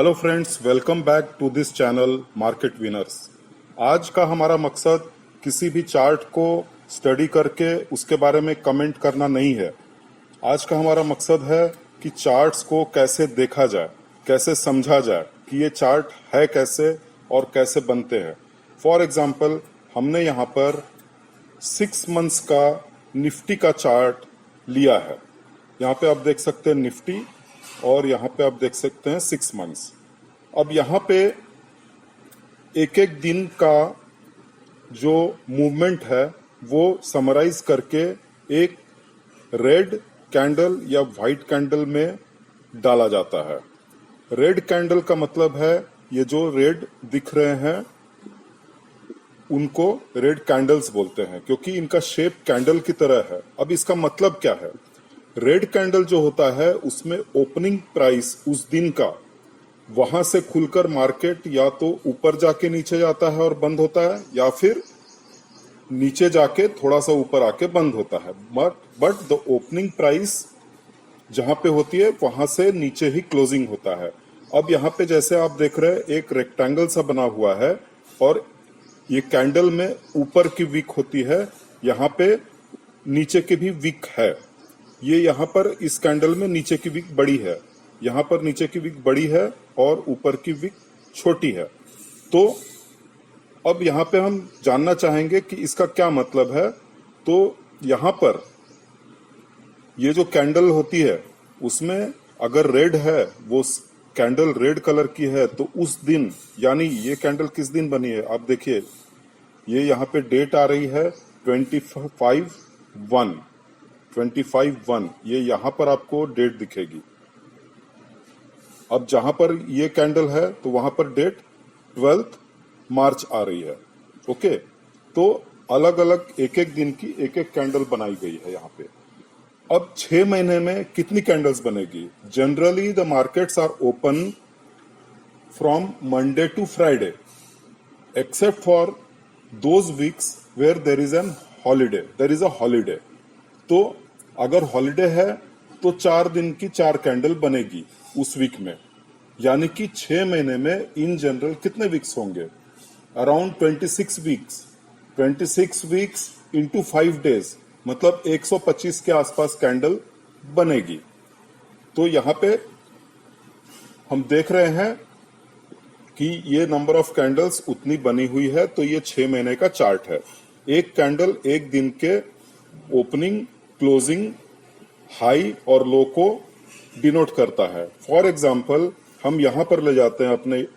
Hello friends, welcome back to this channel market winners. आज का हमारा मकसद किसी भी चार्ट को स्टडी करके उसके बारे में कमेंट करना नहीं है। आज का हमारा मकसद है कि चार्ट्स को कैसे देखा जाए, कैसे समझा जाए कि ये चार्ट है कैसे और कैसे बनते हैं। फॉर एग्जांपल, हमने यहाँ पर 6 मंथ्स का निफ्टी का चार्ट लिया है। यहाँ पे आप देख सकते हैं निफ्टी और यहाँ पे आप देख सकते हैं 6 मंथ्स। अब यहाँ पे एक एक दिन का जो मूवमेंट है वो समराइज करके एक रेड कैंडल या वाइट कैंडल में डाला जाता है। रेड कैंडल का मतलब है ये जो रेड दिख रहे हैं उनको रेड कैंडल्स बोलते हैं, क्योंकि इनका शेप कैंडल की तरह है। अब इसका मतलब क्या है? रेड कैंडल जो होता है उसमें ओपनिंग प्राइस उस दिन का वहां से खुलकर मार्केट या तो ऊपर जाके नीचे जाता है और बंद होता है, या फिर नीचे जाके थोड़ा सा ऊपर आके बंद होता है। बट द ओपनिंग प्राइस जहां पे होती है वहां से नीचे ही क्लोजिंग होता है। अब यहाँ पे जैसे आप देख रहे हैं एक रेक्टेंगल सा बना हुआ है और ये कैंडल में ऊपर की विक होती है, यहाँ पे नीचे की भी विक है। ये यहाँ पर इस कैंडल में नीचे की विक बड़ी है, यहाँ पर नीचे की विक बड़ी है और ऊपर की विक छोटी है। तो अब यहाँ पे हम जानना चाहेंगे कि इसका क्या मतलब है। तो यहाँ पर ये जो कैंडल होती है उसमें अगर रेड है, वो कैंडल रेड कलर की है, तो उस दिन, यानी ये कैंडल किस दिन बनी है आप देखिए, ये यहाँ पे डेट आ रही है 25/1, ये यहाँ पर आपको डेट दिखेगी। अब जहां पर ये कैंडल है तो वहां पर डेट 12 मार्च आ रही है। ओके, तो अलग अलग एक एक दिन की एक एक कैंडल बनाई गई है यहाँ पे। अब 6 महीने में कितनी कैंडल्स बनेगी? Generally the markets are open from Monday to Friday except for those weeks where there is a holiday. तो अगर हॉलीडे है तो 4 दिन की 4 कैंडल बनेगी उस वीक में, यानी कि 6 महीने में इन जनरल कितने वीक्स होंगे? Around 26 weeks. 26 weeks into 5 days, मतलब 125 के आसपास कैंडल बनेगी। तो यहाँ पे हम देख रहे हैं कि ये नंबर ऑफ कैंडल्स उतनी बनी हुई है, तो ये 6 महीने का चार्ट है। एक कैंडल एक दिन के ओपनिंग, क्लोजिंग, हाई और लो को डिनोट करता है। फॉर एग्जाम्पल, हम यहां पर ले जाते हैं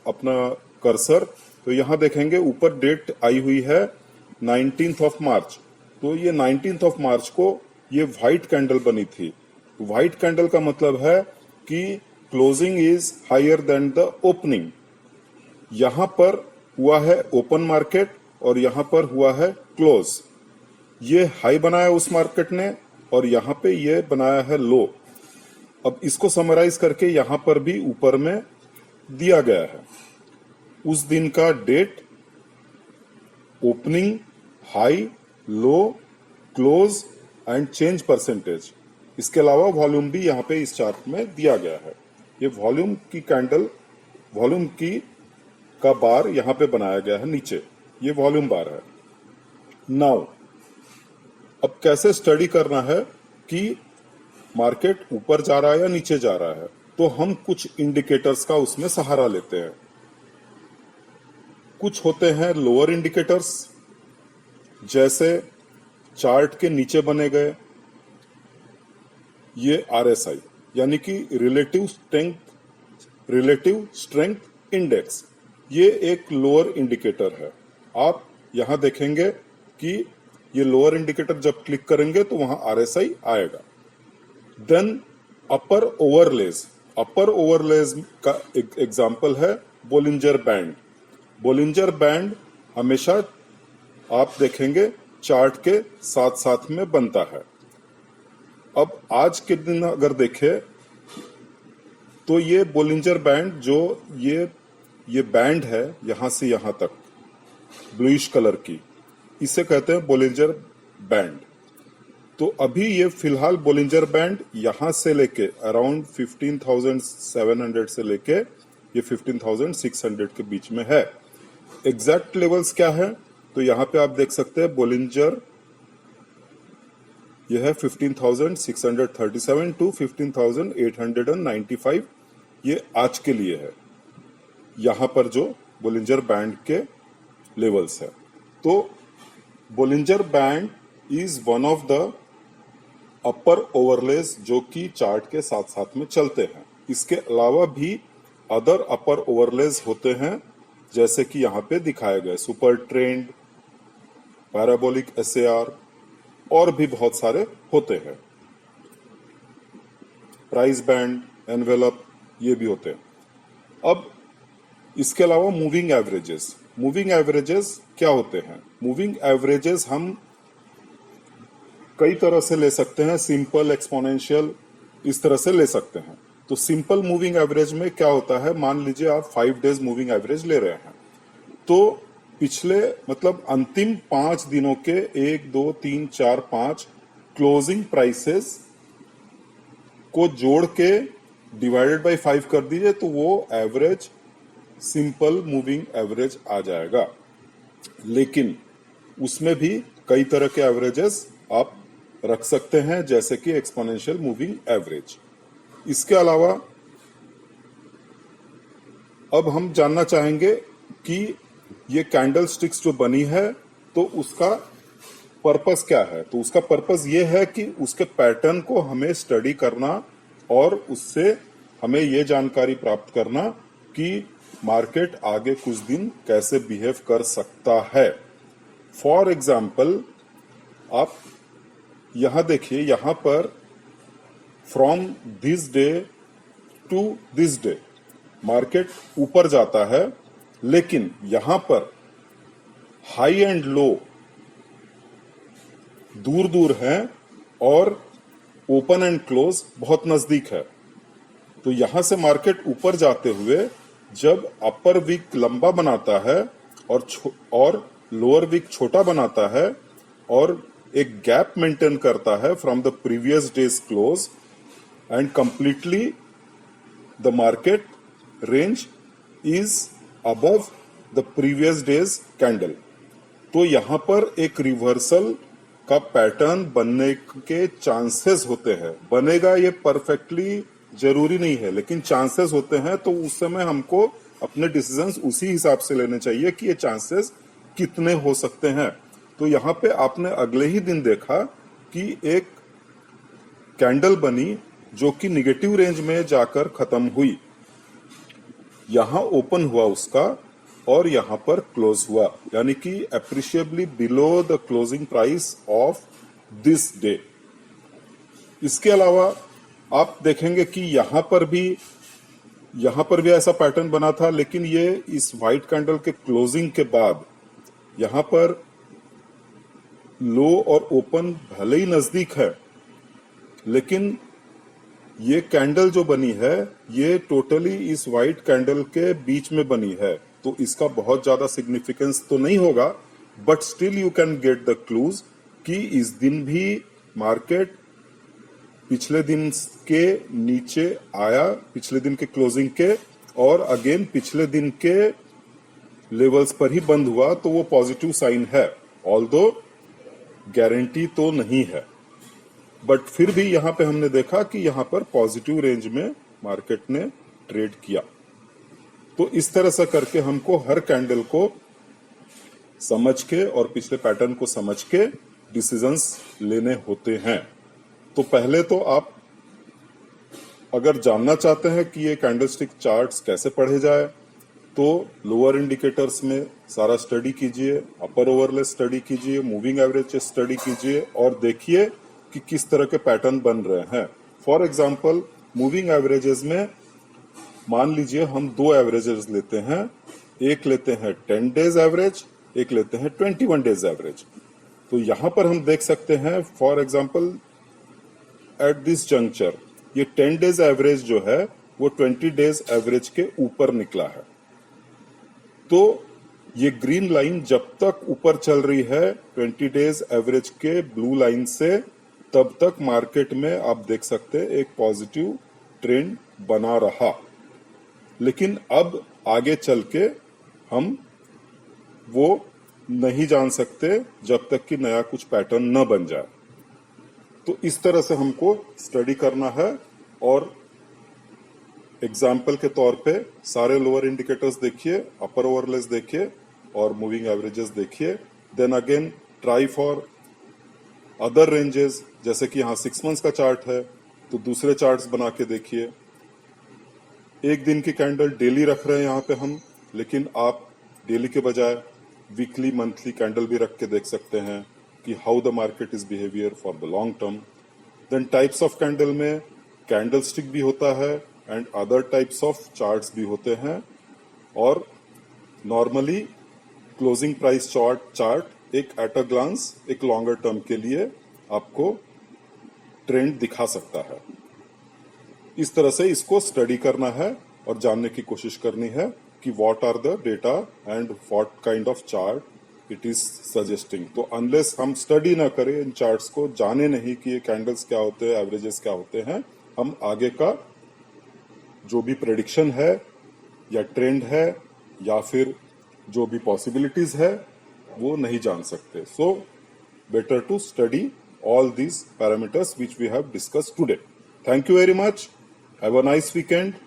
अपना कर्सर, तो यहां देखेंगे ऊपर डेट आई हुई है 19th ऑफ मार्च। तो ये 19th ऑफ मार्च को ये व्हाइट कैंडल बनी थी। व्हाइट कैंडल का मतलब है कि closing is higher than the opening. यहां पर हुआ है ओपन मार्केट और यहां पर हुआ है क्लोज। ये हाई बनाया उस मार्केट ने और यहां पे ये बनाया है लो। अब इसको समराइज करके यहां पर भी ऊपर में दिया गया है उस दिन का date, opening, high, low, close and change percentage. इसके अलावा वॉल्यूम भी यहां पे इस चार्ट में दिया गया है। ये वॉल्यूम की कैंडल, वॉल्यूम की का बार यहां पे बनाया गया है नीचे, ये वॉल्यूम बार है। नाउ अब कैसे स्टडी करना है कि मार्केट ऊपर जा रहा है या नीचे जा रहा है? तो हम कुछ इंडिकेटर्स का उसमें सहारा लेते हैं। कुछ होते हैं लोअर इंडिकेटर्स, जैसे चार्ट के नीचे बने गए ये RSI, यानी कि रिलेटिव स्ट्रेंथ इंडेक्स, ये एक लोअर इंडिकेटर है। आप यहां देखेंगे कि ये लोअर इंडिकेटर जब क्लिक करेंगे तो वहां RSI आएगा। देन अपर ओवरलेज का एक एग्जाम्पल है बोलिंजर बैंड। बोलिंजर बैंड हमेशा आप देखेंगे चार्ट के साथ साथ में बनता है। अब आज के दिन अगर देखें तो ये बोलिंजर बैंड, जो ये बैंड है यहां से यहां तक ब्लूइश कलर की, इसे कहते हैं बोलिंजर बैंड। तो अभी ये फिलहाल बोलिंजर बैंड यहां से लेके अराउंड 15,700 से लेके ये 15,600 के बीच में है। एग्जैक्ट लेवल्स क्या है, तो यहाँ पे आप देख सकते हैं बोलिंजर, यह है 15,637 टू 15,895, ये आज के लिए है, यहाँ पर जो बोलिंजर बैंड के लेवल्स है। तो Bollinger band is one of the upper overlays जो कि चार्ट के साथ साथ में चलते हैं। इसके अलावा भी अदर अपर ओवरलेस होते हैं, जैसे कि यहाँ पे दिखाए गए सुपर ट्रेंड, पैराबोलिक एसएआर और भी बहुत सारे होते हैं, प्राइस बैंड, एनवेलप, ये भी होते हैं। अब इसके अलावा मूविंग एवरेजेस, मूविंग एवरेजेस क्या होते हैं? मूविंग एवरेजेस हम कई तरह से ले सकते हैं, सिंपल, एक्सपोनेंशियल, इस तरह से ले सकते हैं। तो सिंपल मूविंग एवरेज में क्या होता है, मान लीजिए आप 5 डेज मूविंग एवरेज ले रहे हैं, तो पिछले मतलब अंतिम 5 दिनों के 1 2 3 4 5 क्लोजिंग प्राइसेस को जोड़ के डिवाइडेड बाय 5 कर दीजिए, तो वो एवरेज सिंपल मूविंग एवरेज आ जाएगा। लेकिन उसमें भी कई तरह के एवरेजेस आप रख सकते हैं, जैसे कि एक्सपोनेंशियल मूविंग एवरेज। इसके अलावा अब हम जानना चाहेंगे कि ये कैंडल स्टिक्स जो बनी है तो उसका पर्पस क्या है। तो उसका पर्पस ये है कि उसके पैटर्न को हमें स्टडी करना और उससे हमें ये जानकारी प्राप्त करना कि मार्केट आगे कुछ दिन कैसे बिहेव कर सकता है। फॉर एग्जाम्पल आप यहां देखिए, यहां पर from this day to this day market ऊपर जाता है, लेकिन यहां पर हाई एंड लो दूर दूर हैं और ओपन एंड क्लोज बहुत नजदीक है। तो यहां से मार्केट ऊपर जाते हुए जब अपर वीक लंबा बनाता है और लोअर वीक छोटा बनाता है और एक गैप मेंटेन करता है from the previous days close and completely the market range is above the previous days candle, तो यहां पर एक रिवर्सल का पैटर्न बनने के चांसेस होते हैं। बनेगा ये परफेक्टली जरूरी नहीं है, लेकिन चांसेस होते हैं। तो उस समय हमको अपने डिसीजंस उसी हिसाब से लेने चाहिए कि ये चांसेस कितने हो सकते हैं। तो यहाँ पे आपने अगले ही दिन देखा कि एक कैंडल बनी जो कि निगेटिव रेंज में जाकर खत्म हुई, यहां ओपन हुआ उसका और यहां पर क्लोज हुआ, यानी कि appreciably below the closing price of this day. इसके अलावा आप देखेंगे कि यहां पर भी ऐसा पैटर्न बना था, लेकिन ये इस व्हाइट कैंडल के क्लोजिंग के बाद यहां पर लो और ओपन भले ही नजदीक है, लेकिन ये कैंडल जो बनी है ये टोटली इस व्हाइट कैंडल के बीच में बनी है। तो इसका बहुत ज्यादा सिग्निफिकेंस तो नहीं होगा, but still you can get the clues कि इस दिन भी मार्केट पिछले दिन के नीचे आया, पिछले दिन के क्लोजिंग के, और अगेन पिछले दिन के लेवल्स पर ही बंद हुआ, तो वो पॉजिटिव साइन है। ऑल्दो गारंटी तो नहीं है, बट फिर भी यहां पे हमने देखा कि यहां पर पॉजिटिव रेंज में मार्केट ने ट्रेड किया। तो इस तरह से करके हमको हर कैंडल को समझ के और पिछले पैटर्न को समझ के डिसीजंस लेने होते हैं। तो पहले तो आप अगर जानना चाहते हैं कि ये कैंडलस्टिक चार्ट्स कैसे पढ़े जाए, तो लोअर इंडिकेटर्स में सारा स्टडी कीजिए, अपर ओवरले स्टडी कीजिए, मूविंग एवरेज स्टडी कीजिए और देखिए कि किस तरह के पैटर्न बन रहे हैं। फॉर एग्जांपल मूविंग एवरेजेस में मान लीजिए हम 2 एवरेजेस लेते हैं, एक लेते हैं 10 डेज एवरेज, एक लेते हैं 21 डेज एवरेज। तो यहां पर हम देख सकते हैं for example at this juncture ये 10 डेज एवरेज जो है वो 20 डेज एवरेज के ऊपर निकला है। तो ये ग्रीन लाइन जब तक ऊपर चल रही है 20 डेज एवरेज के ब्लू लाइन से, तब तक मार्केट में आप देख सकते हैं एक पॉजिटिव ट्रेंड बना रहा। लेकिन अब आगे चल के हम वो नहीं जान सकते जब तक कि नया कुछ पैटर्न न बन जाए। तो इस तरह से हमको स्टडी करना है और एग्जाम्पल के तौर पे सारे लोअर इंडिकेटर्स देखिए, अपर ओवरलेस देखिए और मूविंग एवरेजेस देखिए। Then again try for other ranges, जैसे कि यहाँ 6 मंथ्स का चार्ट है तो दूसरे चार्ट्स बना के देखिए। एक दिन की कैंडल डेली रख रहे हैं यहाँ पे हम, लेकिन आप डेली के बजाय वीकली मंथली कैंडल भी रख के देख सकते हैं कि how the market is behaviour for the long term. Then types of candle में कैंडल स्टिक भी होता है and other types of charts भी होते हैं। और नॉर्मली क्लोजिंग प्राइस चार्ट एक एट अ ग्लांस एक लॉन्गर टर्म के लिए आपको ट्रेंड दिखा सकता है। इस तरह से इसको स्टडी करना है और जानने की कोशिश करनी है कि what are the data and what kind of chart it is suggesting. तो अनलेस हम स्टडी ना करें इन चार्ट्स को, जाने नहीं कि ये कैंडल्स क्या होते हैं, एवरेजेस क्या होते हैं, हम आगे का जो भी प्रेडिक्शन है या ट्रेंड है या फिर जो भी पॉसिबिलिटीज है वो नहीं जान सकते। So better to study all these parameters which we have discussed today. Thank you very much. Have a nice weekend.